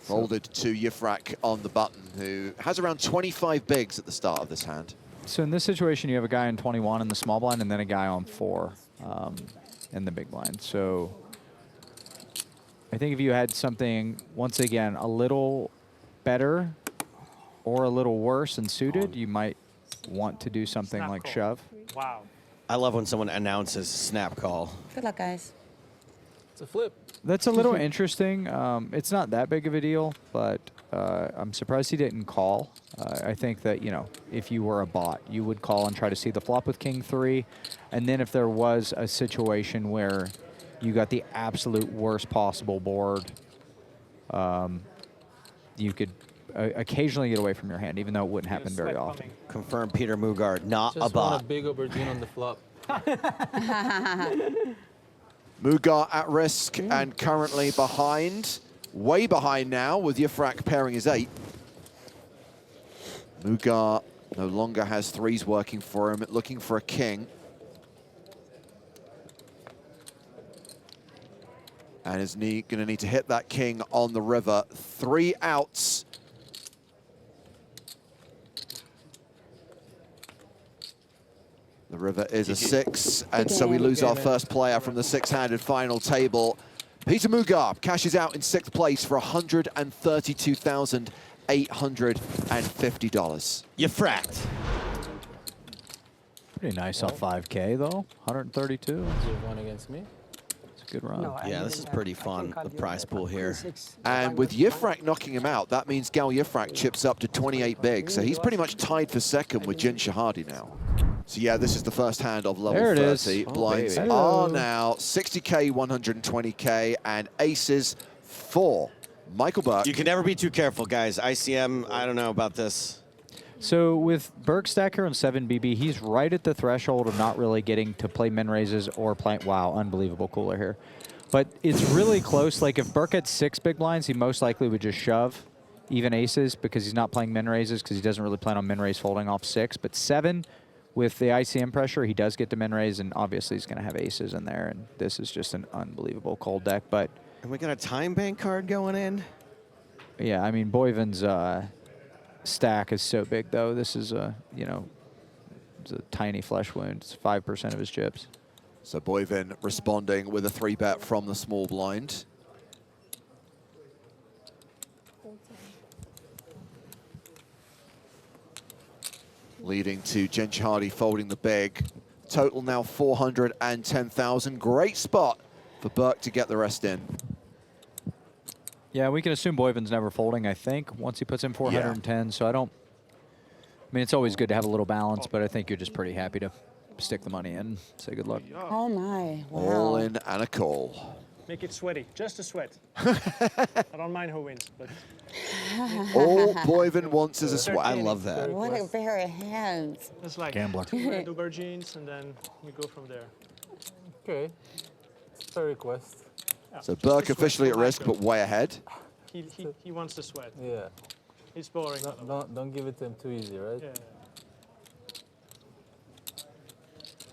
Folded to Yifrach on the button, who has around 25 bigs at the start of this hand. So in this situation, you have a guy in 21 in the small blind and then a guy on 4 in the big blind. So I think if you had something, once again, a little better or a little worse and suited, you might want to do something Snap like call. shove. Wow. I love when someone announces snap call. Good luck, guys. It's a flip. That's a little interesting. It's not that big of a deal, but I'm surprised he didn't call. I think that, you know, if you were a bot, you would call and try to see the flop with king 3. And then if there was a situation where you got the absolute worst possible board, you could occasionally get away from your hand, even though it wouldn't happen very often. Confirm Peter Mugar, not Just a want bot. a big aubergine on the flop. Mugar at risk and currently behind, way behind now, with Yifrach pairing his 8. Mugar no longer has 3s working for him, looking for a king. And is going to need to hit that king on the river. 3 outs. The river is a 6, and so we lose our first player from the 6-handed final table. Peter Mugar cashes out in 6th place for $133,850. Yifrach. Pretty nice off 5K, though. 132. You have one against me. It's a good run. Yeah, this is pretty fun, the prize pool here. And with Yifrach knocking him out, that means Gal Yifrach chips up to 28 bigs. So he's pretty much tied for second with Jin Shahade now. So yeah, this is the first hand of level There it 30. is. Blinds Oh, are now 60K, 120K, and aces for Michael Berk. You can never be too careful, guys. ICM, I don't know about this. So with Berk stacker on 7BB, he's right at the threshold of not really getting to play min raises or play. Wow, unbelievable cooler here. But it's really close. Like if Berk had 6 big blinds, he most likely would just shove even aces because he's not playing min raises because he doesn't really plan on min raise folding off 6. But 7, with the ICM pressure, he does get to min raise, and obviously he's going to have aces in there. And this is just an unbelievable cold deck. But And we got a time bank card going in. yeah, I mean Boivin's stack is so big though. This is a, you know, it's a tiny flesh wound. It's 5% of his chips. So Boivin responding with a 3-bet from the small blind. Leading to Jen Shahade folding the big. Total now 410,000. Great spot for Berk to get the rest in. Yeah, we can assume Boivin's never folding, I think, once he puts in 410. So I mean, it's always good to have a little balance, but I think you're just pretty happy to stick the money in. Say good luck. Oh my, wow. All in and a call. Make it sweaty, just a sweat. I don't mind who wins, but All Boivin wants is a sweat. I love that. What a pair of hands. it's like Gambler. 2 red aubergines, and then we go from there. Okay. It's a request. Yeah, So just Berk a sweat officially for at risk, Michael. but way ahead. He wants the sweat. Yeah. It's boring. Don't give it to him too easy, right? Yeah.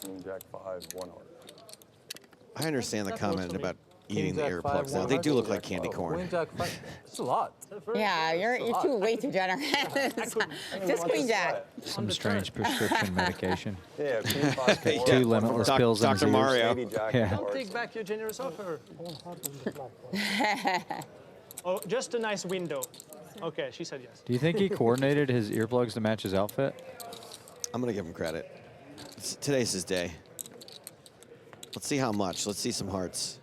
King Jack 5, 1 heart. I understand the That works comment for me. about eating the King Jack 5, earplugs. Though. one They heart. do look like candy corn. Queen Jack 5. It's a lot. Yeah, you're way too generous. Just Queen Jack. Some strange prescription medication. Yeah, King 5, 4. 2 limitless pills in his Dr. ears. Mario. Lady Jack, Yeah. Don't take back your generous offer. Oh, just a nice window. Okay, she said yes. Do you think he coordinated his earplugs to match his outfit? I'm going to give him credit. Today's his day. Let's see how much. Let's see some hearts.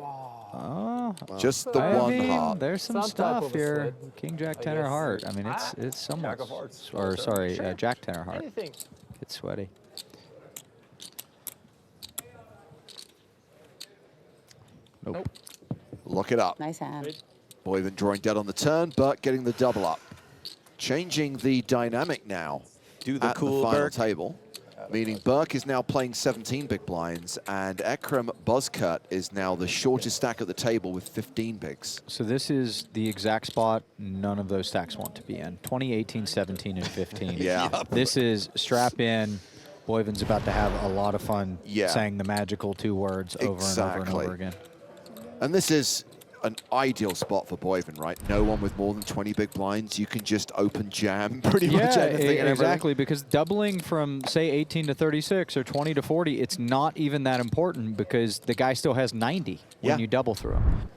Oh, Just the I one mean, heart. there's some Some type stuff of a here. sweat, King Jack I 10 or guess. heart. I mean, it's somewhat, Jack of hearts. or sorry, Sure. Jack 10 or heart. Anything. It's sweaty. Nope. Look it up. Nice hand. Boivin drawing dead on the turn, Berk getting the double up. Changing the dynamic now Do the at cool the final Berk. table. Meaning Berk is now playing 17 big blinds, and Ekrem Bozkurt is now the shortest stack at the table with 15 bigs. So this is the exact spot none of those stacks want to be in. 20, 18, 17, and 15. Yeah. This is strap in. Boivin's about to have a lot of fun Yeah. saying the magical 2 words over and over and Exactly. over again. And this is an ideal spot for Boivin, right? No one with more than 20 big blinds. You can just open jam pretty much anything and exactly, because doubling from, say, 18 to 36 or 20 to 40, it's not even that important because the guy still has 90 when you double through him.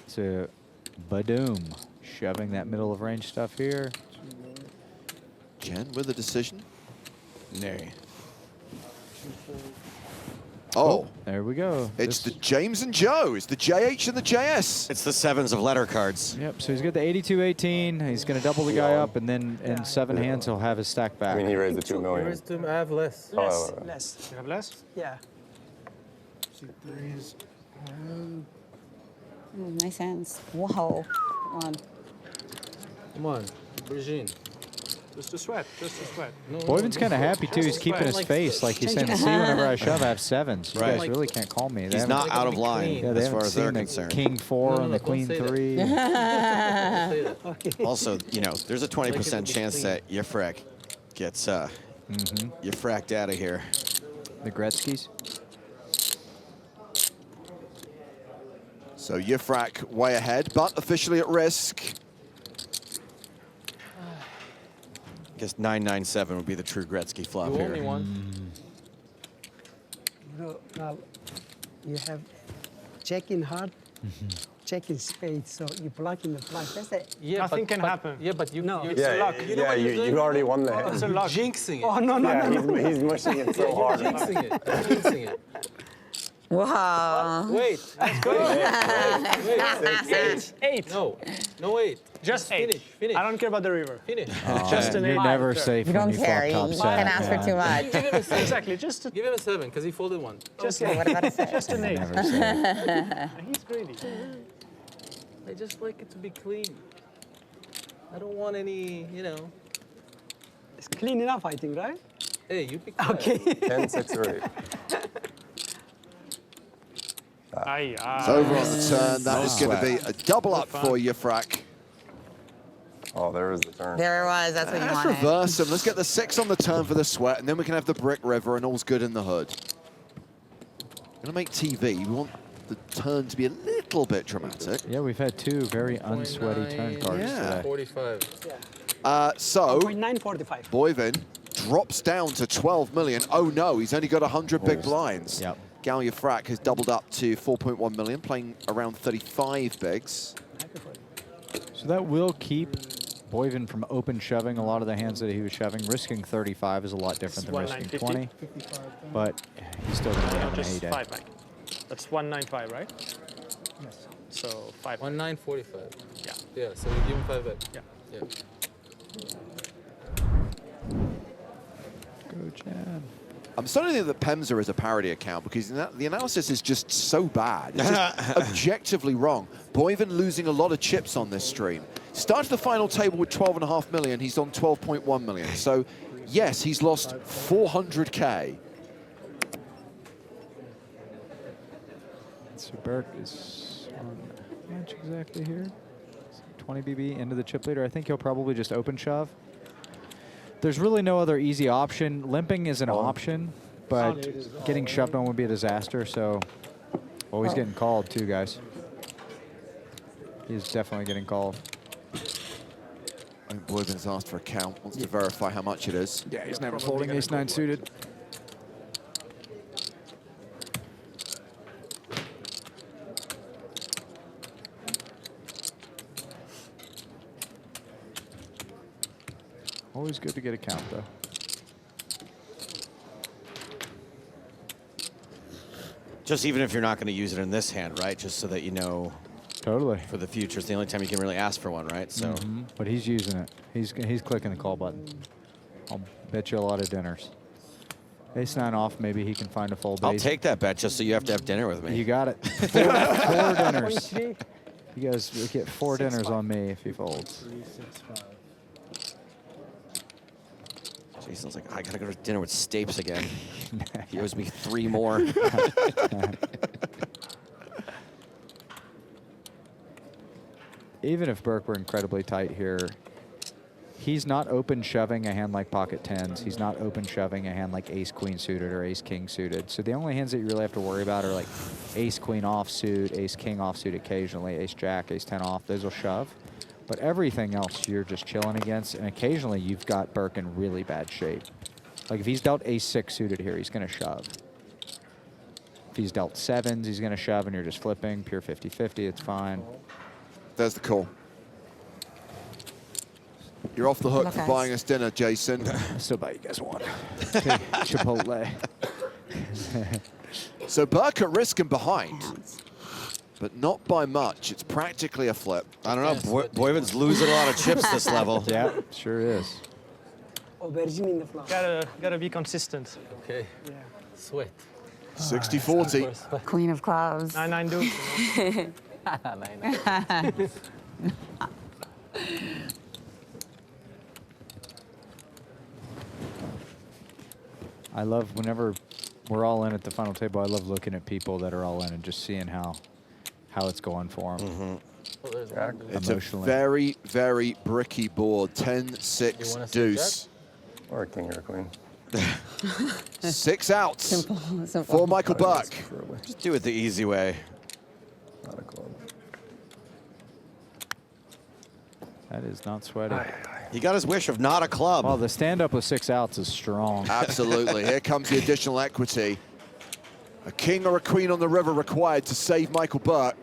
So, Badoom, shoving that middle of range stuff here. Jen with a decision. Nay. Oh, there we go. It's the James and Joe. It's the JH and the JS. It's the 7s of letter cards. Yep, so he's got the 82-18. He's going to double the guy up, and then in 7 hands, he'll have his stack back. I mean, he raised the 2 million. I have less. Oh, Less. You have less? Yeah. Nice hands. Wow. Come on. Come on, Brigitte. Just a sweat. Just a sweat. No, Boivin's kind of happy, too. He's keeping his face. Like he's saying, see, whenever I shove, I have 7s. You Right. guys really can't call me. They He's haven't- not out of line Yeah, they as haven't far as they're seen the concerned. King 4 No, and the don't Queen say that. 3. Also, you know, there's a 20% chance that Yifrach gets Yifrached out of here. The Gretzky's. So Yifrach way ahead, but officially at risk. I guess 997 would be the true Gretzky flop You here. owe me one. Now, you have check in heart, check in spade, so you block in the flush. That's it. Yeah, Nothing can happen. Yeah, but you. No. you It's a luck. You know yeah, what you're doing? you already won the hand. It's a luck. Jinxing it. Oh, no, no, Yeah, no, no. he's mushing it so hard. Jinxing it. Jinxing it. Wow. Wait. Let's go. Wait. 8. No. No, wait. Just 8. Finish. I don't care about the river. Finish. Just an 8. You're never safe You when don't you flop care. top You 7. can ask for too much. Give him a 7. Exactly. Just, Give him a 7 because he folded one. just Okay, what about a 7? Just an 8. Never safe. He's greedy. I just like it to be clean. I don't want any, you know. It's clean enough, I think, right? Hey, you pick that. Okay. 10, 6, or 8. Aye, It's over on the turn. That is going to be sweat. a double up for Yifrach. Oh, there is the turn. There it was. That's what you Let's wanted. reverse him. Let's get the 6 on the turn for the sweat, and then we can have the brick river, and all's good in the hood. Going to make TV. We want the turn to be a little bit dramatic. Yeah, we've had 2 very unsweaty turn cards Yeah. today. 45. So 945. Boivin drops down to 12 million. Oh no, he's only got 100 big blinds. Yep. Gal Yifrach has doubled up to 4.1 million, playing around 35 bigs. So that will keep Boivin from open shoving a lot of the hands that he was shoving. Risking 35 is a lot different than risking 20. But he's still going to be having a just heyday. 5 back. That's 195, right? Yes. So 5. 1945. Yeah. Yeah, so you give him 5 back. Yeah. Yeah. Go, Chad. I'm starting to think that Pemza is a parody account because the analysis is just so bad. It's just objectively wrong. Boivin losing a lot of chips on this stream. Started the final table with 12.5 million. He's on 12.1 million. So, yes, he's lost 400K. So Berk is on how much exactly here? 20 BB into the chip leader. I think he'll probably just open shove. There's really no other easy option. Limping is an option, but getting shoved on would be a disaster. So, well, he's getting called too, guys. He's definitely getting called. I think Boivin's asked for a count, wants to verify how much it is. Yeah, he's never folding ace-9 suited. Always good to get a count, though. Just even if you're not going to use it in this hand, right? Just so that you know Totally. for the future. It's the only time you can really ask for one, right? So But he's using it. He's clicking the call button. I'll bet you a lot of dinners. Ace-9 off, maybe he can find a full base. I'll take that bet just so you have to have dinner with me. You got it. Four dinners. You guys will get 4 dinners on me if he folds. Jason's like, I gotta go to dinner with Stapes again. He owes me 3 more. Even if Berk were incredibly tight here, he's not open shoving a hand like pocket tens. He's not open shoving a hand like ace queen suited or ace king suited. So the only hands that you really have to worry about are like ace queen offsuit, ace king offsuit occasionally, ace jack, ace 10 off. Those will shove. But everything else you're just chilling against, and occasionally you've got Berk in really bad shape. Like if he's dealt ace 6 suited here, he's going to shove. If he's dealt 7s, he's going to shove, and you're just flipping. Pure 50-50, it's fine. There's the call. You're off the hook for buying us dinner, Jason. I still buy you guys one. Okay, Chipotle. So Berk at risk and behind, but not by much. It's practically a flip. I don't know. Boivin's losing a lot of chips this level. Yeah, sure is. Aubergine in the flop. Gotta be consistent. Okay. Yeah. Sweat. 60-40. Queen of clubs. 9-9 deuce. I love whenever we're all in at the final table, I love looking at people that are all in and just seeing how it's going for them. It's a very, very bricky board. 10-6 deuce. Or a king or a queen. 6 outs Simple. for Michael Berk. Just do it the easy way. Not a club. That is not sweaty. He got his wish of not a club. Well, the stand-up with 6 outs is strong. Absolutely. Here comes the additional equity. A king or a queen on the river required to save Michael Berk.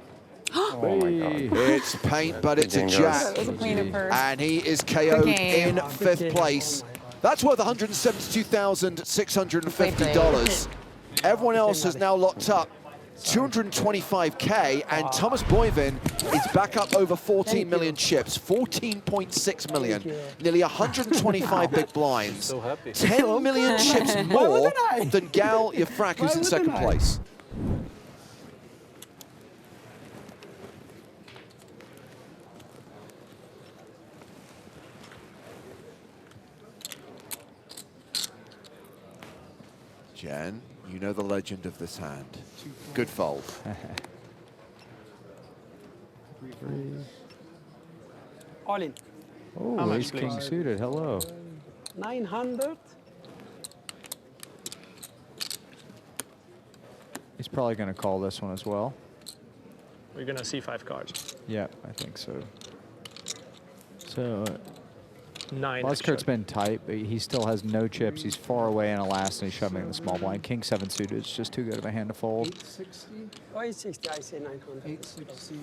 Oh my God. It's paint, but it's a Dingoes. jack. It was a queen at first. And he is KO'd game. in 5th place. That's worth $172,650. Everyone else has now locked up $225K, and Thomas Boivin is back up over 14 million chips, 14.6 million, nearly 125 big blinds, So happy. 10 million chips more than Gal Yifrach, who's in 2nd place. Jen, you know the legend of this hand. Good fold. All in. Oh, much, ace king please? suited. Hello. 900. He's probably going to call this one as well. We're gonna see 5 cards. Yeah, I think so. So 9. Bozkurt's been tight, but he still has no chips. He's far away in a last, and he's shoving in the small blind. King 7 suited is just too good of a hand to fold. 860. Oh, 860. I say 900. 860.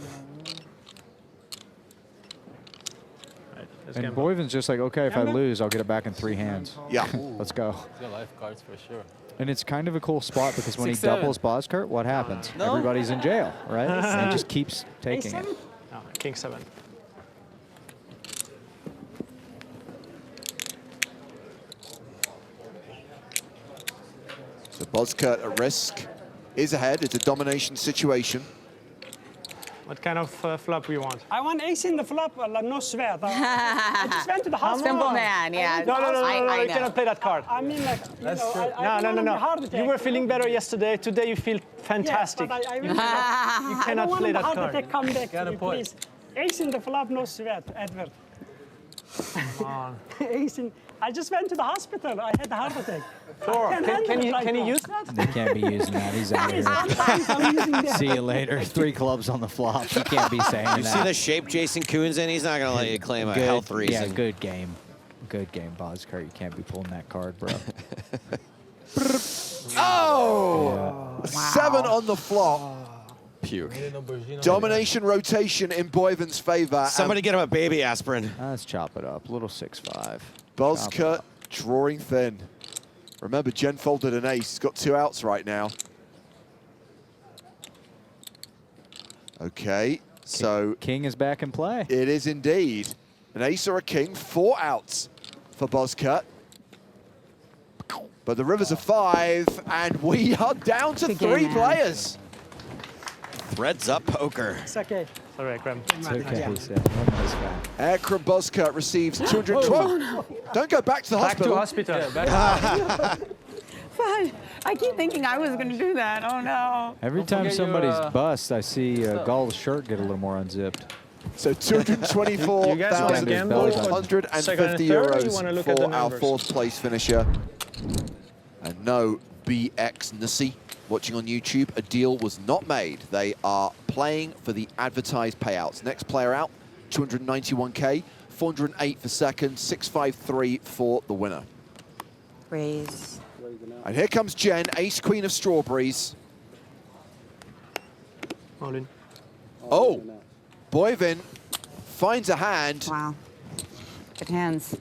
And Boivin's just like, okay, if I lose, I'll get it back in 3 hands. Yeah. Let's go. He's got life cards for sure. And it's kind of a cool spot because when he 6-7. doubles Bozkurt, what happens? No. Everybody's in jail, right? And he just keeps taking it. No, King 7. So Bozkurt at risk is ahead. It's a domination situation. What kind of flop we want? I want ace in the flop, no sweat. I just went to the hospital. Simple man, yeah. No, I you know. cannot play that card. I mean, like, you know, No. You were feeling better yesterday. Today you feel fantastic. Yes, but I really, You cannot play that heart card. attack come back Got to a me, point. please. Ace in the flop, no sweat, Edward. Come on. Ace in, I just went to the hospital. I had a heart attack. Sure. Can you right now. use that? They can't be using that. He's out of here. I'm using that. See you later. 3 clubs on the flop. You can't be saying You that. see the shape Jason Kuhn's in? He's not going to let you claim a health reason. Yeah, good game. Good game, Bozkurt. You can't be pulling that card, bro. Oh! 7 on the flop. Puke. Domination rotation in Boivin's favor. Somebody get him a baby aspirin. Let's chop it up. Little 6-5. Bozkurt drawing thin. Remember, Jen folded an ace. He's got 2 outs right now. Okay, so King is back in play. it is indeed an ace or a king. 4 outs for Bozkurt. But the river's a 5, and we are down to Good 3 game, man. players. Threads up poker. It's okay. Sorry, Ekrem. It's okay, he said. What a nice guy. Ekrem Bozkurt receives 212. Don't go back to the Back to hospital. hospital. Fun. I keep thinking I was going to do that. Oh, no. Every Don't time forget somebody's your, bust, I see Gall's shirt get a little more unzipped. So You guys wanna gamble? Second and third, or you wanna €224,550 look at the for our numbers? fourth place finisher. And no, BX Nussi watching on YouTube, a deal was not made. They are playing for the advertised payouts. Next player out, 291K, 408 for second, 653 for the winner. Raise. And here comes Jen, ace queen of strawberries. All in. Oh, Boivin finds a hand. Wow. Good hands.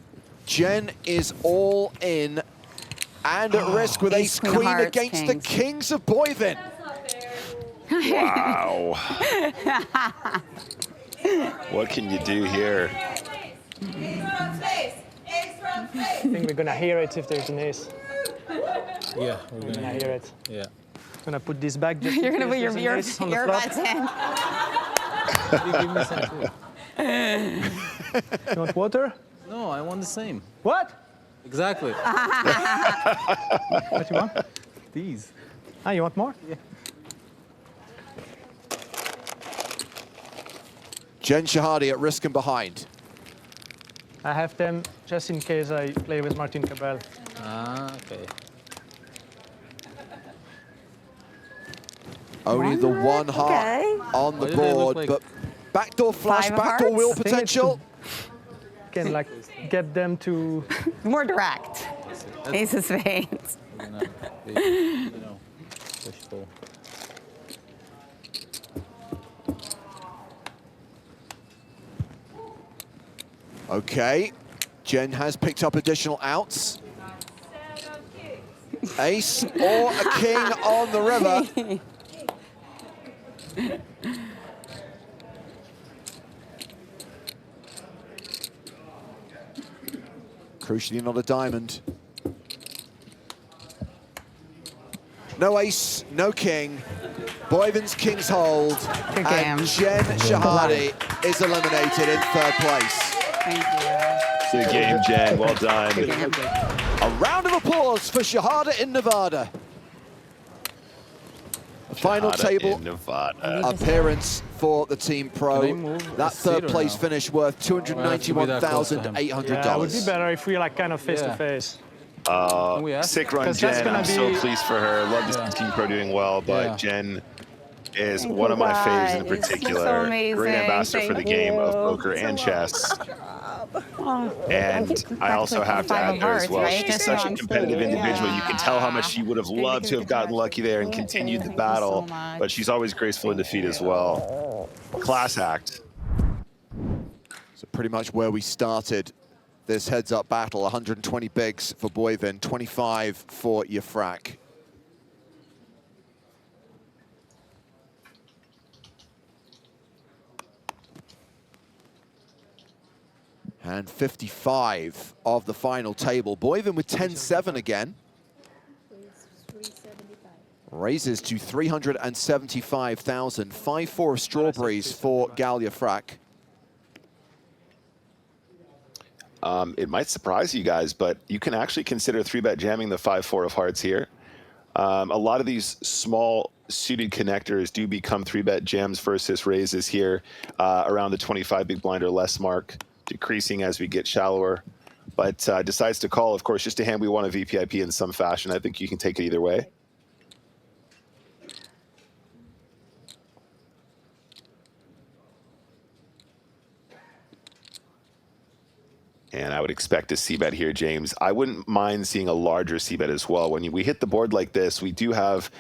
Jen is all in and at risk with ace Queen of queen hearts, against the kings of Boivin. Wow. What can you do here? I think we're gonna hear it if there's an ace. Yeah, We're gonna hear it. Yeah. Gonna put this back just You're in gonna case put there's an ace on the flop. earbuds in. Give me some too. You want water? No, I want the same. What? Exactly. What you want? These. Ah, you want more? Yeah. Jen Shahade at risk and behind. I have them just in case I play with Martin Cabral. Ah, okay. Only the one heart Okay. on the What do they look board, like? but backdoor flush, Five of backdoor wheel hearts? potential. Can like get them to. More direct. Ace of spades. We're gonna be, you know, push full. Okay, Jen has picked up additional outs. Ace or a king on the river. Crucially not a diamond. No ace, no king. Boivin's king's hold. Good And game. Jen Shahade is eliminated in third place. Thank you. Good game, Jen. Well done. A round of applause for Shahade in Nevada. The final Shahade table in Nevada. appearance for the Team Pro. Can I move That a seat third or place no? finish worth Or I have to be that close to him? $291,800. Yeah, it would be better if we like kind of face to face. Can we ask? Sick run, 'Cause that's Jen. gonna I'm so be- pleased for her. Love to see Yeah. Team Pro doing well, but Yeah. Jen is one of my faves in guys. So particular. amazing. Great ambassador for the Thank game of you. poker and chess. Oh, And I also have to Five add of her as hearts, well. right? She's Just such a on competitive stage. individual. You can tell how much she would have loved to have gotten lucky there and continued the Thank you battle, so much. but she's always graceful in defeat as well. Class act. So pretty much where we started this heads-up battle, 120 bigs for Boivin, 25 for Yifrach. And 55 of the final table. Boivin with 10-7 again. Raises to 375,000. 5-4 of strawberries for Gal Yifrach. It might surprise you guys, but you can actually consider 3-bet jamming the 5-4 of hearts here. A lot of these small suited connectors do become 3-bet jams versus raises here around the 25 big blind or less mark, decreasing as we get shallower. But decides to call, of course, just a hand we want a VPIP in some fashion. I think you can take it either way. And I would expect a c-bet here, James. I wouldn't mind seeing a larger c-bet as well. When we hit the board like this, we do have,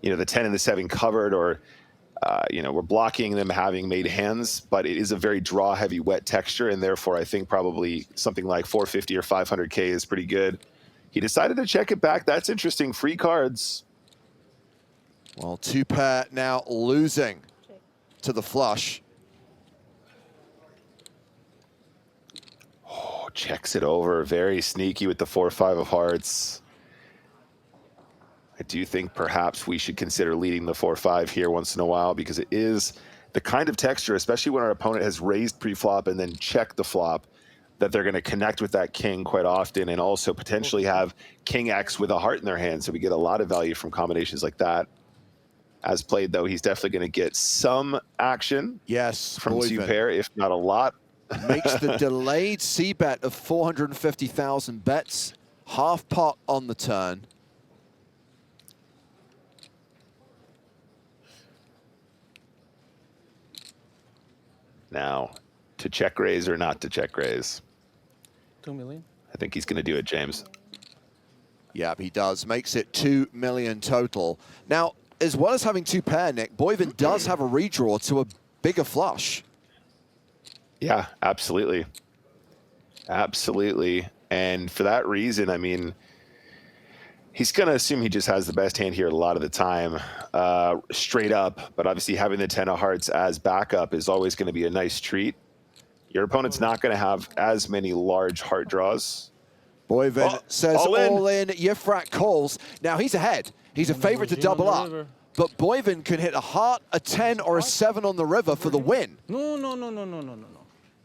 the 10 and the 7 covered, or, we're blocking them having made hands, but it is a very draw-heavy wet texture, and therefore I think probably something like 450 or 500K is pretty good. He decided to check it back. That's interesting. Free cards. Well, two pair now losing to the flush. Checks it over. Very sneaky with the 4-5 of hearts. I do think perhaps we should consider leading the 4-5 here once in a while, because it is the kind of texture, especially when our opponent has raised pre-flop and then checked the flop, that they're going to connect with that king quite often, and also potentially have king X with a heart in their hand. So we get a lot of value from combinations like that. As played, though, he's definitely going to get some action. Yes, from Boivin. two pair, if not a lot. Makes the delayed c-bet of 450,000 bets, half pot on the turn. Now, to check raise or not to check raise? 2 million. I think he's going to do it, James. Yeah, he does. Makes it 2 million total. Now, as well as having two pair, Nick, Boivin does have a redraw to a bigger flush. Yeah, absolutely. Absolutely. And for that reason, I mean, he's going to assume he just has the best hand here a lot of the time, straight up. But obviously having the 10 of hearts as backup is always going to be a nice treat. Your opponent's not going to have as many large heart draws. Boivin says all in. Yifrach calls. Now he's ahead. He's a favorite to double up. But Boivin can hit a heart, a 10, or a 7 on the river for the win. No.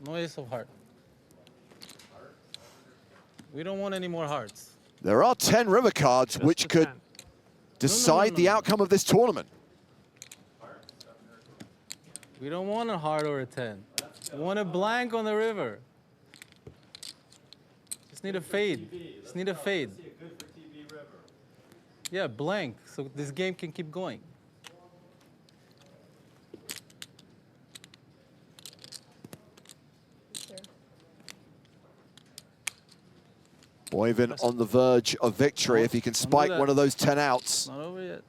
No ace of heart. We don't want any more hearts. There are 10 river cards which could decide the outcome of this tournament. We don't want a heart or a 10. We want a blank on the river. Just need a fade. Just need a fade. Yeah, blank, so this game can keep going. Boivin on the verge of victory if he can spike one of those 10 outs. Not over yet.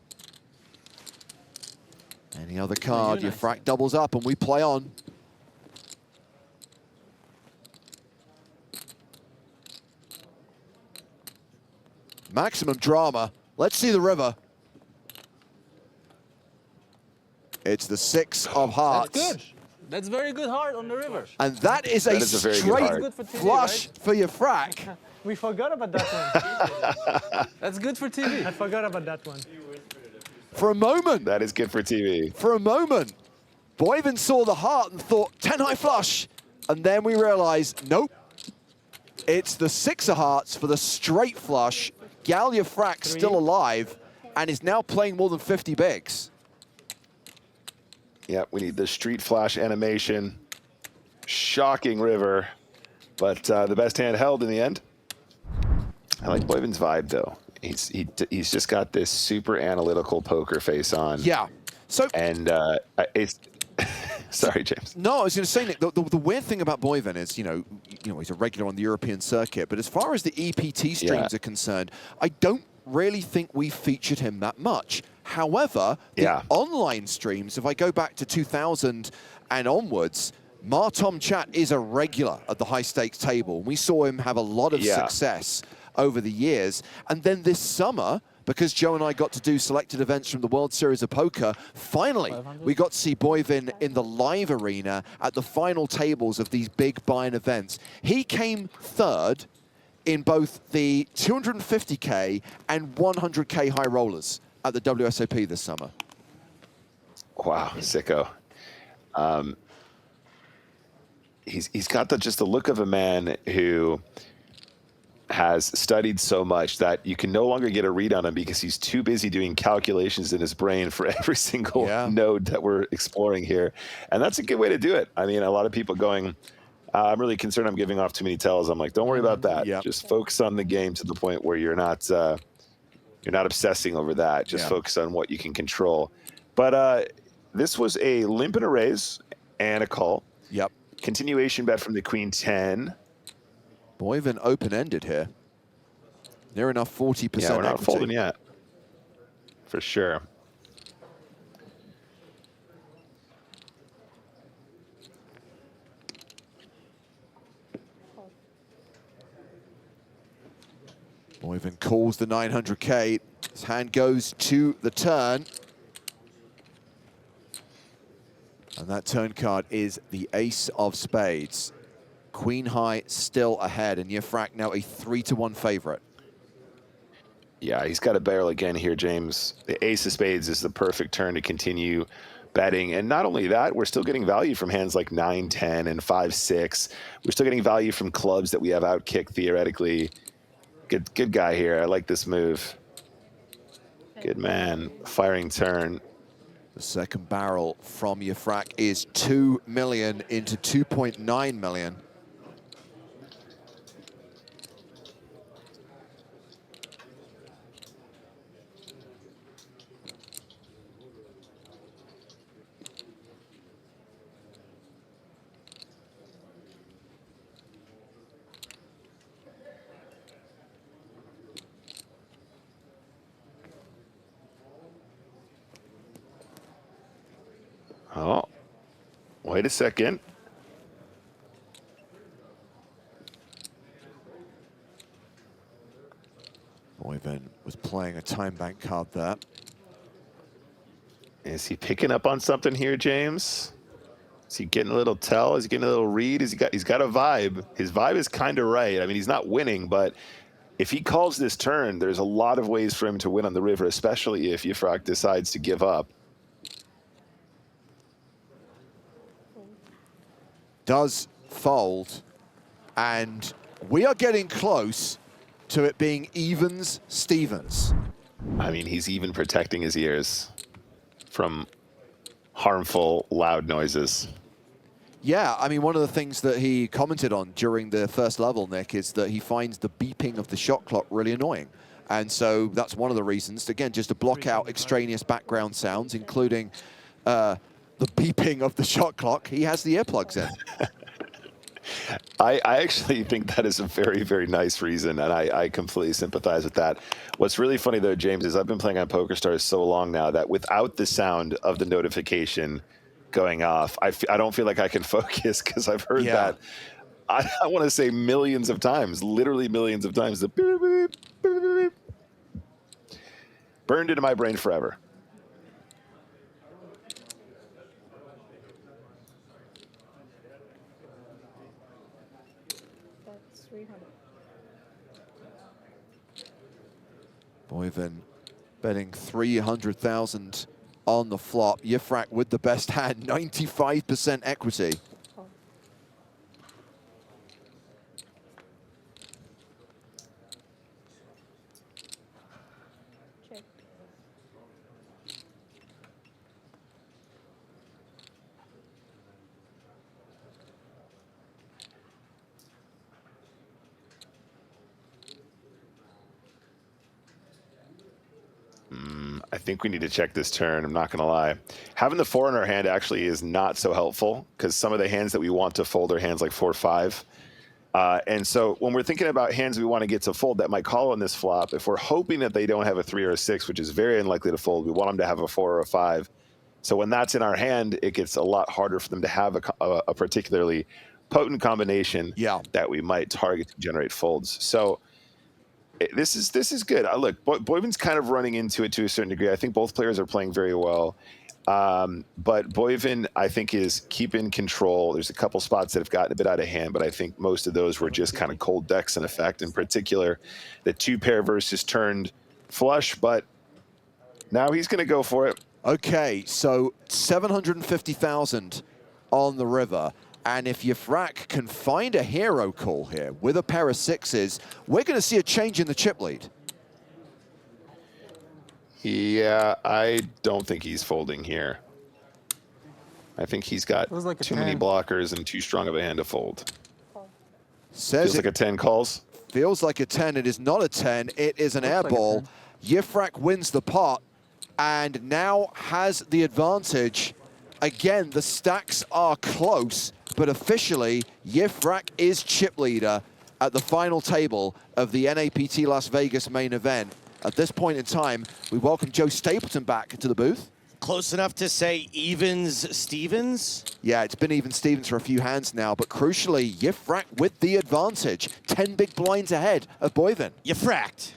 Any other card, Yifrach doubles up and we play on. Maximum drama. Let's see the river. It's the 6 of hearts. That's good. That's very good heart on the river. And that is a straight flush for Yifrach. We forgot about that one. That's good for TV. I forgot about that one. For a moment. That is good for TV. For a moment. Boivin saw the heart and thought, 10 high flush. And then we realized, nope. It's the 6 of hearts for the straight flush. Gal Yifrach still alive and is now playing more than 50 bigs. Yeah, we need the street flash animation. Shocking river, but the best hand held in the end. I like Boivin's vibe though. He's just got this super analytical poker face on. Yeah. So and it's sorry, James. No, I was going to say, Nick, the weird thing about Boivin is, you know, he's a regular on the European circuit, but as far as the EPT streams are concerned, I don't really think we featured him that much. However, the online streams, if I go back to 2000 and onwards, Martom Chat is a regular at the high stakes table. We saw him have a lot of success over the years. And then this summer, because Joe and I got to do selected events from the World Series of Poker, finally, we got to see Boivin in the live arena at the final tables of these big buy-in events. He came third in both the 250K and 100K high rollers at the WSOP this summer. Wow, sicko. He's got just the look of a man who has studied so much that you can no longer get a read on him because he's too busy doing calculations in his brain for every single node that we're exploring here. And that's a good way to do it. I mean, a lot of people going, I'm really concerned I'm giving off too many tells. I'm like, don't worry about that. Just focus on the game to the point where you're not obsessing over that. Just focus on what you can control. But this was a limp and a raise and a call. Yep. Continuation bet from the Queen 10. Boivin open-ended here. Near enough 40% Yeah, we're not equity. folding yet. For sure. Boivin calls the 900K. His hand goes to the turn. And that turn card is the ace of spades. Queen high still ahead, and Yifrach now a 3-1 favorite. Yeah, he's got a barrel again here, James. The ace of spades is the perfect turn to continue betting. And not only that, we're still getting value from hands like 9-10 and 5-6. We're still getting value from clubs that we have outkicked theoretically. Good guy here. I like this move. Good man. Firing turn. The second barrel from Yifrach is 2 million into 2.9 million. Oh, wait a second. Boivin was playing a time bank card there. Is he picking up on something here, James? Is he getting a little tell? Is he getting a little read? He's got a vibe. His vibe is kind of right. I mean, he's not winning, but if he calls this turn, there's a lot of ways for him to win on the river, especially if Yifrach decides to give up. Does fold, and we are getting close to it being evens-Stevens. I mean, he's even protecting his ears from harmful, loud noises. Yeah, I mean, one of the things that he commented on during the first level, Nick, is that he finds the beeping of the shot clock really annoying. And so that's one of the reasons, again, just to block out extraneous background sounds, including the beeping of the shot clock. He has the earplugs in. I actually think that is a very, very nice reason, and I completely sympathize with that. What's really funny, though, James, is I've been playing on PokerStars so long now that without the sound of the notification going off, I don't feel like I can focus, because I've heard that, I want to say millions of times, literally millions of times, the beep, beep, beep, beep, beep, burned into my brain forever. Boivin betting 300,000 on the flop. Yifrach with the best hand, 95% equity. I think we need to check this turn. I'm not going to lie. Having the 4 in our hand actually is not so helpful, because some of the hands that we want to fold are hands like 4-5. And so when we're thinking about hands we want to get to fold that might call on this flop, if we're hoping that they don't have a 3 or a 6, which is very unlikely to fold, we want them to have a 4 or a 5. So when that's in our hand, it gets a lot harder for them to have a particularly potent combination that we might target to generate folds. So this is good. Look, Boivin's kind of running into it to a certain degree. I think both players are playing very well. But Boivin, I think, is keeping control. There's a couple spots that have gotten a bit out of hand, but I think most of those were just kind of cold decks in effect. In particular, the 2-pair versus turned flush, but now he's going to go for it. Okay, so 750,000 on the river. And if Yifrach can find a hero call here with a pair of 6s, we're going to see a change in the chip lead. Yeah, I don't think he's folding here. I think he's got like too many blockers and too strong of a hand to fold. Says feels like a 10 calls. Feels like a 10. It is not a 10. It is an air ball. Yifrach wins the pot and now has the advantage. Again, the stacks are close, but officially, Yifrach is chip leader at the final table of the NAPT Las Vegas main event. At this point in time, we welcome Joe Stapleton back into the booth. Close enough to say evens-Stevens? Yeah, it's been even-Stevens for a few hands now, but crucially, Yifrach with the advantage. 10 big blinds ahead of Boivin. Yifrach.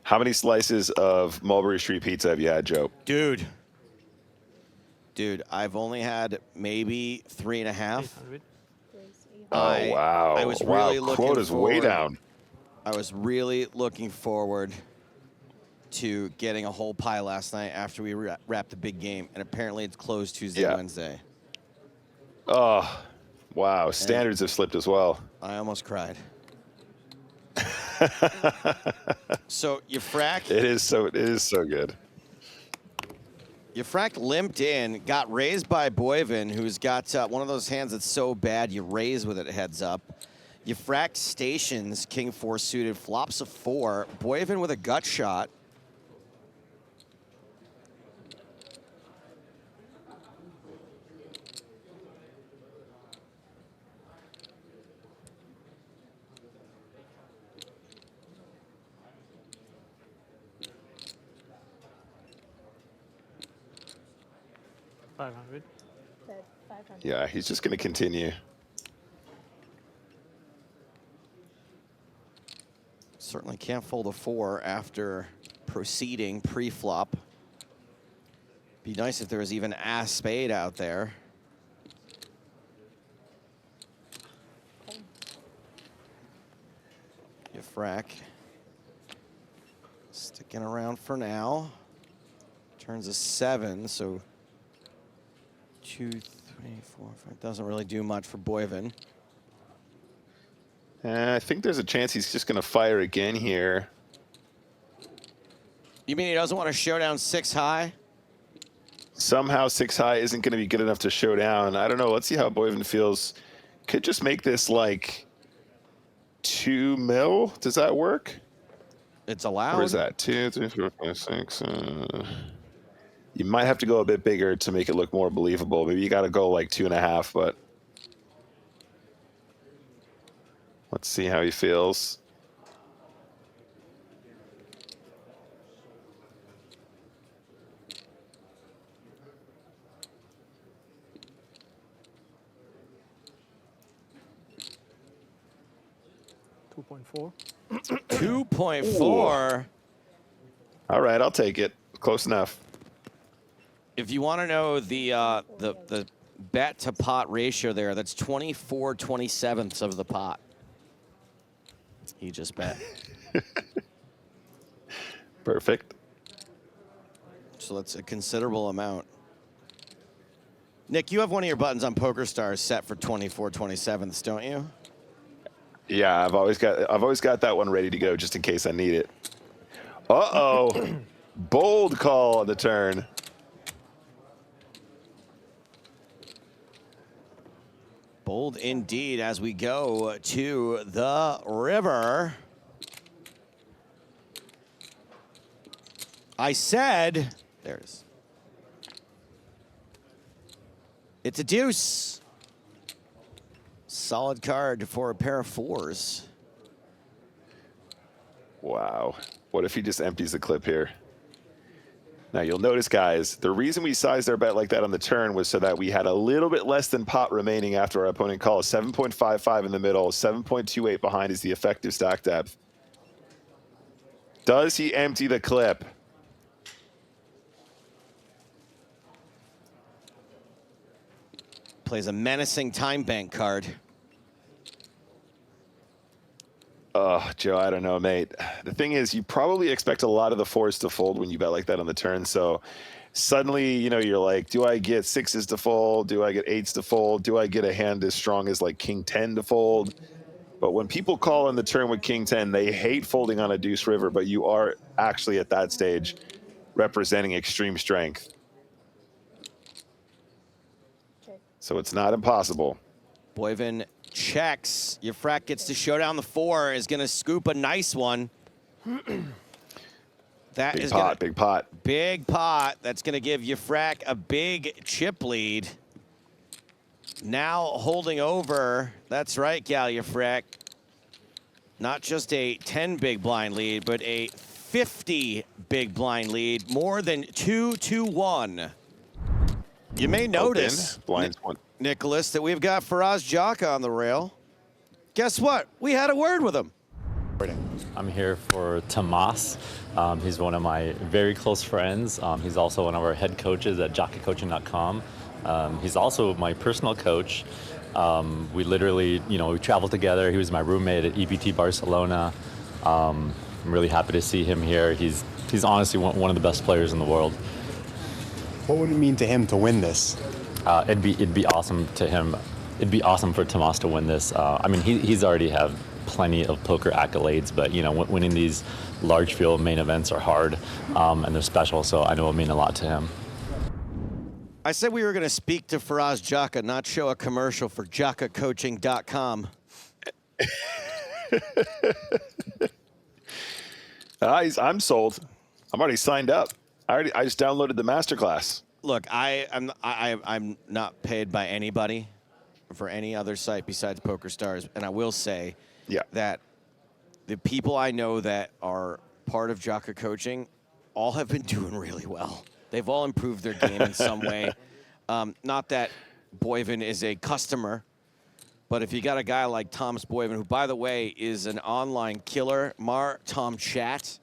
How many slices of Mulberry Street pizza have you had, Joe? Dude, I've only had maybe 3.5. Oh, wow. I was really looking quota's forward. way down. I was really looking forward to getting a whole pie last night after we wrapped the big game, and apparently it's closed Tuesday, Wednesday. Oh, wow. Standards have slipped as well. I almost cried. So Yifrach. It is so good. Yifrach limped in, got raised by Boivin, who's got one of those hands that's so bad you raise with it heads up. Yifrach stations king 4 suited, flops a 4. Boivin with a gut shot. $500. Yeah, he's just going to continue. Certainly can't fold a 4 after proceeding pre-flop. Be nice if there was even ass spade out there. Yifrach sticking around for now. Turns a 7, so 2, 3, 4, 5. Doesn't really do much for Boivin. I think there's a chance he's just going to fire again here. You mean he doesn't want to show down 6 high? Somehow 6 high isn't going to be good enough to show down. I don't know. Let's see how Boivin feels. Could just make this like 2 mil. Does that work? It's allowed. Or is that 2, 3, 4, 5, 6? You might have to go a bit bigger to make it look more believable. Maybe you got to go like 2.5, but let's see how he feels. $2.4. 2.4. All right, I'll take it. Close enough. If you want to know the bet to pot ratio there, that's 24/27 of the pot. He just bet. Perfect. So that's a considerable amount. Nick, you have one of your buttons on PokerStars set for 24/27, don't you? Yeah, I've always got that one ready to go just in case I need it. Uh-oh. Bold call on the turn. Bold indeed as we go to the river. I said, there it is. It's a deuce. Solid card for a pair of 4s. Wow. What if he just empties the clip here? Now, you'll notice, guys, the reason we sized our bet like that on the turn was so that we had a little bit less than pot remaining after our opponent calls. 7.55 in the middle, 7.28 behind is the effective stack depth. Does he empty the clip? Plays a menacing time bank card. Oh, Joe, I don't know, mate. The thing is, you probably expect a lot of the 4s to fold when you bet like that on the turn. So suddenly, you know, you're like, do I get 6s to fold? Do I get 8s to fold? Do I get a hand as strong as like King 10 to fold? But when people call on the turn with King 10, they hate folding on a deuce river, but you are actually at that stage representing extreme strength. So it's not impossible. Boivin checks. Yifrach gets to show down the 4, is going to scoop a nice one. That Big is pot, gonna, big pot. Big pot. That's going to give Yifrach a big chip lead. Now holding over. That's right, Gal Yifrach. Not just a 10 big blind lead, but a 50 big blind lead. More than 2-1. You may notice, Nicholas, that we've got Faraz Jaka on the rail. Guess what? We had a word with him. I'm here for Tomas. He's one of my very close friends. He's also one of our head coaches at jockeycoaching.com. He's also my personal coach. We literally, we traveled together. He was my roommate at EBT Barcelona. I'm really happy to see him here. He's honestly one of the best players in the world. What would it mean to him to win this? It'd be awesome to him. It'd be awesome for Tomas to win this. I mean, he's already have plenty of poker accolades, but you know, winning these large field main events are hard, and they're special. So I know it'll mean a lot to him. I said we were going to speak to Faraz Jaka, not show a commercial for JakaCoaching.com. I'm sold. I'm already signed up. I just downloaded the masterclass. Look, I'm not paid by anybody for any other site besides PokerStars, and I will say that the people I know that are part of Jaka Coaching all have been doing really well. They've all improved their game in some way. Not that Boivin is a customer, but if you got a guy like Thomas Boivin, who, by the way, is an online killer, Tom Chat.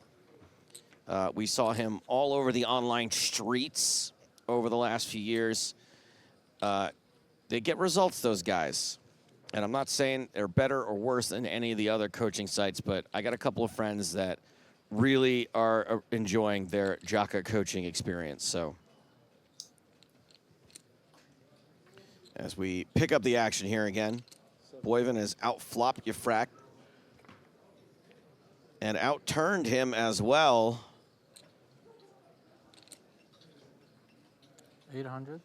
We saw him all over the online streets over the last few years. They get results, those guys. And I'm not saying they're better or worse than any of the other coaching sites, but I got a couple of friends that really are enjoying their Jaka coaching experience. So as we pick up the action here again, Boivin has outflopped Yifrach and outturned him as well. 800.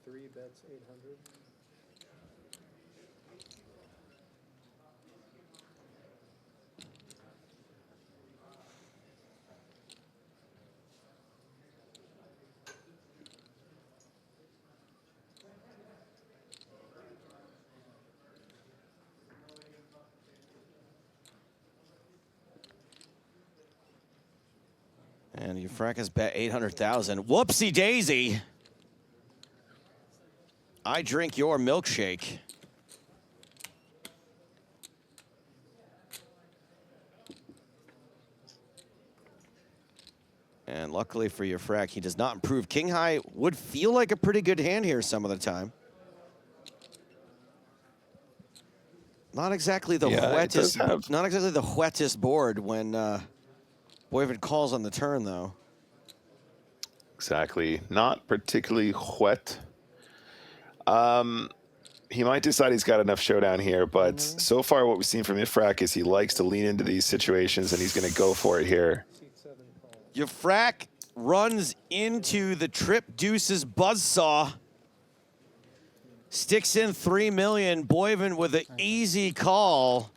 3 bets, 800. And Yifrach has bet 800,000. Whoopsie daisy. I drink your milkshake. And luckily for Yifrach, he does not improve. King high would feel like a pretty good hand here some of the time. Not exactly the wettest. Not exactly the wettest board when Boivin calls on the turn, though. Exactly. Not particularly wet. He might decide he's got enough showdown here, but so far what we've seen from Yifrach is he likes to lean into these situations, and he's going to go for it here. Yifrach runs into the trip deuces buzzsaw. Sticks in 3 million. Boivin with an easy call.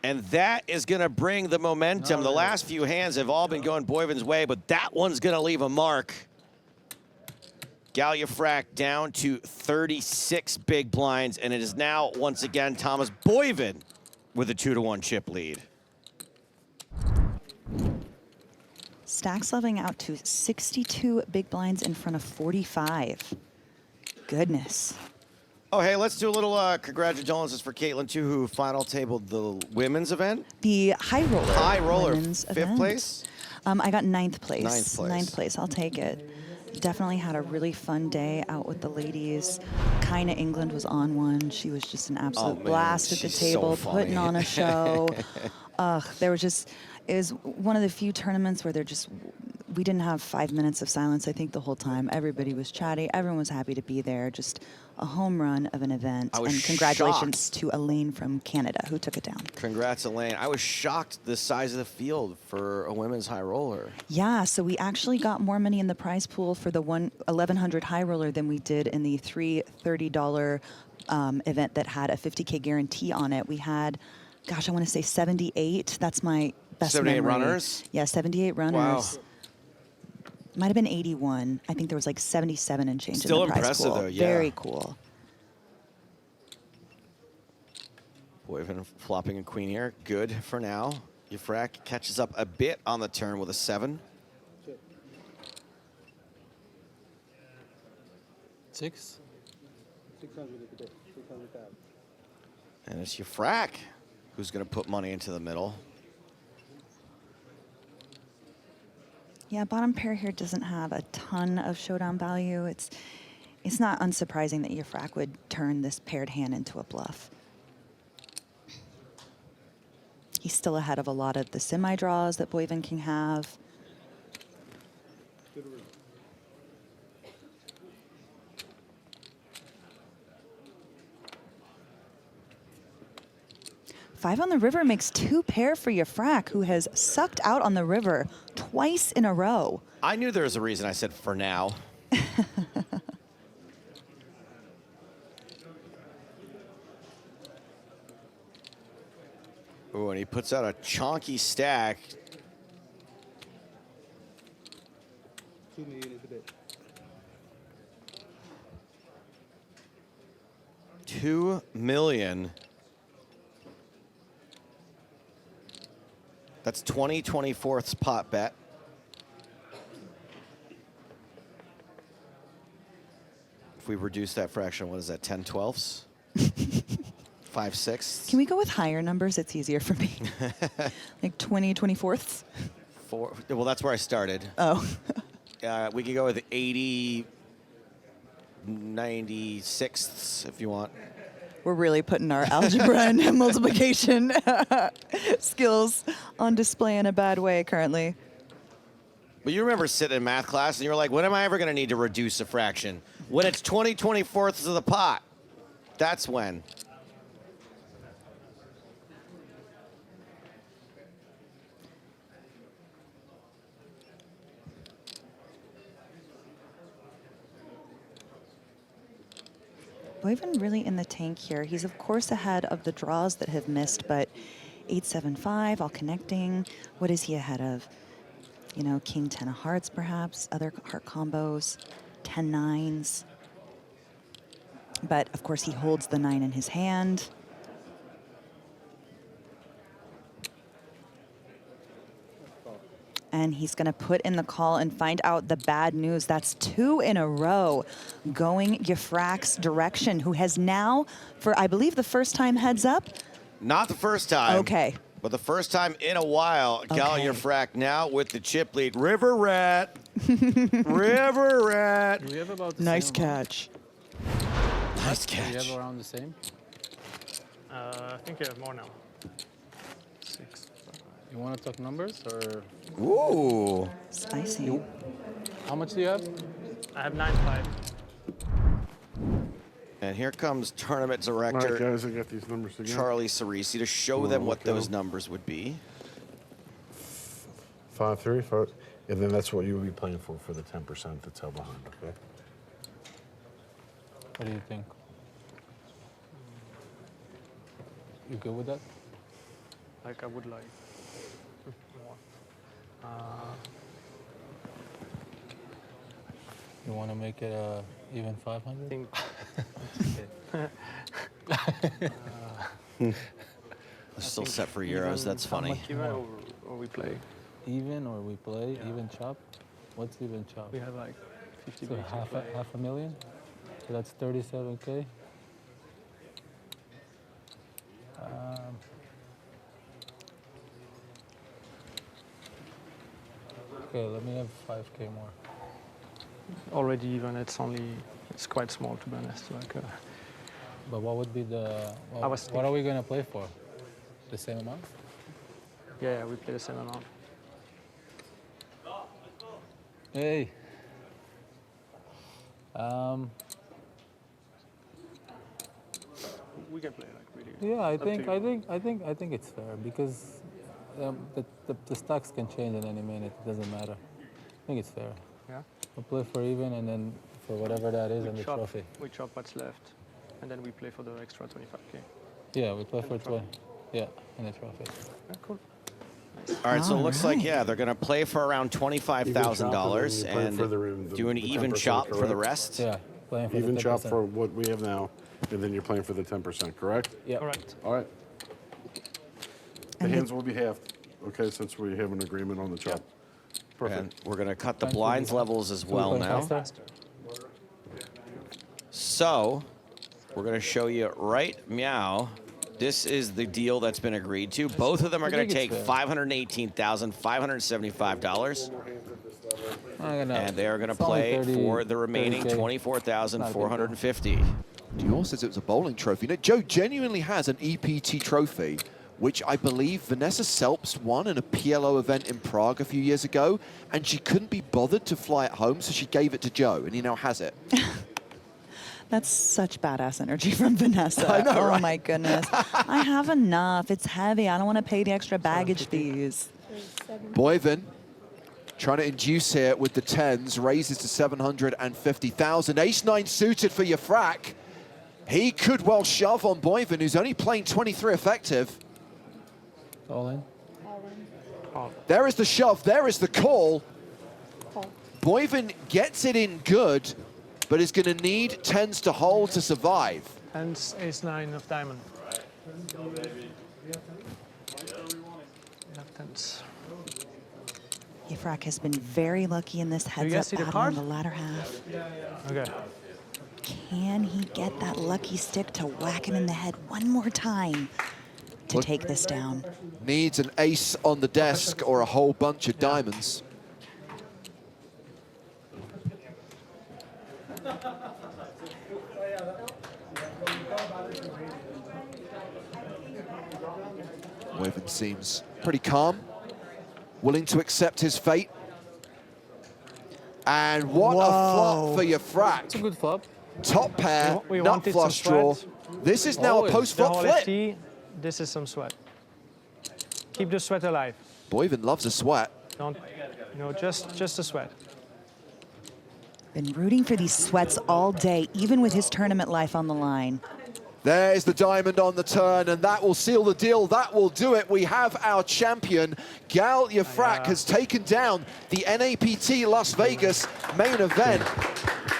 And that is going to bring the momentum. The last few hands have all been going Boivin's way, but that one's going to leave a mark. Gal Yifrach down to 36 big blinds, and it is now, once again, Thomas Boivin with a 2-to-1 chip lead. Stacks leveling out to 62 big blinds in front of 45. Goodness. Oh, hey, let's do a little congratulations for Caitlin, too, who final tabled the women's event. The high roller. High roller, women's 5th event. place? I got 9th place. 9th place. 9th place, I'll take it. Definitely had a really fun day out with the ladies. Kinda England was on one. She was just an absolute blast at the table, putting on a show. There was just, it was one of the few tournaments where we didn't have 5 minutes of silence, I think, the whole time. Everybody was chatty. Everyone was happy to be there. Just a home run of an event. And congratulations to Elaine from Canada, who took it down. Congrats, Elaine. I was shocked the size of the field for a women's high roller. Yeah, so we actually got more money in the prize pool for the 1100 high roller than we did in the $330 event that had a 50K guarantee on it. We had, gosh, I want to say 78. That's my best 78 memory. runners? Yeah, 78 runners. Wow. Might have been 81. I think there was like 77 and change Still in the prize impressive, pool. though, yeah. Very cool. Boivin flopping a queen here. Good for now. Yifrach catches up a bit on the turn with a 7. 6. 600 at the bit. 600,000. And it's Yifrach who's going to put money into the middle. Yeah, bottom pair here doesn't have a ton of showdown value. It's not unsurprising that Yifrach would turn this paired hand into a bluff. He's still ahead of a lot of the semi-draws that Boivin can have. 5 on the river makes 2 pair for Yifrach, who has sucked out on the river twice in a row. I knew there was a reason I said for now. Oh, and he puts out a chonky stack. 2 million is a bit. 2 million. That's 20/24ths pot bet. If we reduce that fraction, what is that, 10/12ths? 5/6? Can we go with higher numbers? It's easier for me. Like 20, 24ths? Well, that's where I started. Oh. We could go with 80, 96ths if you want. We're really putting our algebra and multiplication skills on display in a bad way currently. But you remember sitting in math class and you were like, when am I ever going to need to reduce a fraction? When it's 20/24ths of the pot. That's when. Boivin really in the tank here. He's of course ahead of the draws that have missed, but 8-7-5, all connecting. What is he ahead of? You know, king 10 of hearts perhaps, other heart combos, 10 nines. But of course he holds the 9 in his hand. And he's going to put in the call and find out the bad news. That's 2 in a row going Yifrach's direction, who has now, for I believe the first time, heads up. Not the first time. Okay. But the first time in a while, Gal Yifrach now with the chip lead. River Rat. River Rat. We have about the Nice same catch. Nice We catch. have around the same. I think you have more now. 6. You want to talk numbers or? Ooh. Spicy. How much do you have? I have 9.5. And here comes tournament director All right, guys, I got these numbers again. Charlie Cerisi to show them what those numbers would be. 5-3, 4, and then that's what you would be playing for the 10% that's held behind. Okay. What do you think? You good with that? Like I would like more. You want to make it even 500? They're still set for Euros. That's funny. Even or we play? Even or we play? Yeah. Even chop? What's even chop? We have like 50 so half a million? So that's 37K. Okay, let me have 5K more. Already even, it's quite small to be honest. Like, but what would be the, what are we going to play for? The same amount? Yeah, we play the same amount. Hey. We can play like really. Yeah, I think it's fair because the stacks can change in any minute. It doesn't matter. I think it's fair. Yeah. We'll play for even and then for whatever that is and the trophy. We chop what's left, and then we play for the extra 25K. Yeah, we play for 20. Yeah, and the trophy. Yeah, cool. Nice. All right, so it looks like, yeah, they're going to play for around $25,000 and do an even chop for the rest. Yeah, playing for even the 10%. chop for what we have now, and then you're playing for the 10%, correct? Yeah. Correct. All right. The hands will be halved, okay, since we have an agreement on the chop. Perfect. And we're going to cut the blinds levels as well now. So we're going to show you right meow. This is the deal that's been agreed to. Both of them are going to take $518,575. And they are going to play for the remaining $24,450. Dior says it was a bowling trophy. Now, Joe genuinely has an EPT trophy, which I believe Vanessa Selps won in a PLO event in Prague a few years ago, and she couldn't be bothered to fly it home, so she gave it to Joe, and he now has it. That's such badass energy from Vanessa. I know, oh right? my goodness. I have enough. It's heavy. I don't want to pay the extra baggage fees. Boivin trying to induce here with the 10s, raises to 750,000. Ace-9 suited for Yifrach. He could well shove on Boivin, who's only playing 23 effective. All in. There is the shove, there is the call. Boivin gets it in good, but is going to need 10s to hold to survive. And ace-9 of diamond. Yifrach has been very lucky in this heads-up battle in the latter half. Okay. Can he get that lucky stick to whack him in the head one more time to take this down? Needs an ace on the desk or a whole bunch of diamonds. Boivin seems pretty calm, willing to accept his fate. And what a flop for Yifrach. It's a good flop. Top pair, We nut wanted flush some draw. sweat. This is now a post-flop flip. FT, this is some sweat. Keep the sweat alive. Boivin loves a sweat. Don't, just a sweat. Been rooting for these sweats all day, even with his tournament life on the line. There's the diamond on the turn, and that will seal the deal. That will do it. We have our champion. Gal Yifrach has taken down the NAPT Las Vegas main event.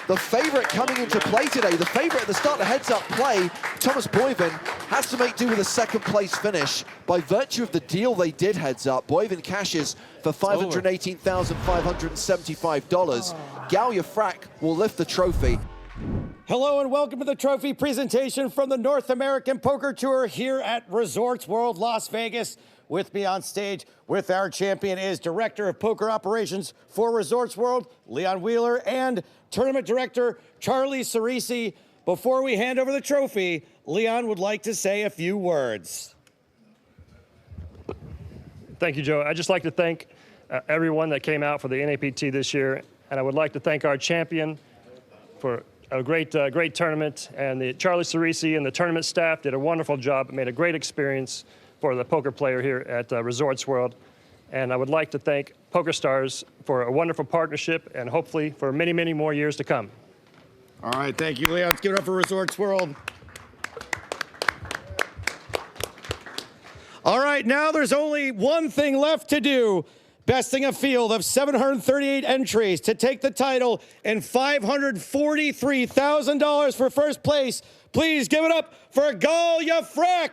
The favorite coming into play today, the favorite at the start of heads-up play, Thomas Boivin, has to make do with a second-place finish. By virtue of the deal they did heads-up, Boivin cashes for $518,575. Gal Yifrach will lift the trophy. Hello and welcome to the trophy presentation from the North American Poker Tour here at Resorts World Las Vegas. With me on stage with our champion is Director of Poker Operations for Resorts World, Leon Wheeler, and Tournament Director, Charlie Cerisi. Before we hand over the trophy, Leon would like to say a few words. Thank you, Joe. I'd just like to thank everyone that came out for the NAPT this year, and I would like to thank our champion for a great tournament, and Charlie Cerisi and the tournament staff did a wonderful job. It made a great experience for the poker player here at Resorts World. And I would like to thank PokerStars for a wonderful partnership and hopefully for many, many more years to come. All right, thank you, Leon. Let's give it up for Resorts World. All right, now there's only one thing left to do. Besting a field of 738 entries to take the title and $543,000 for first place. Please give it up for Gal Yifrach.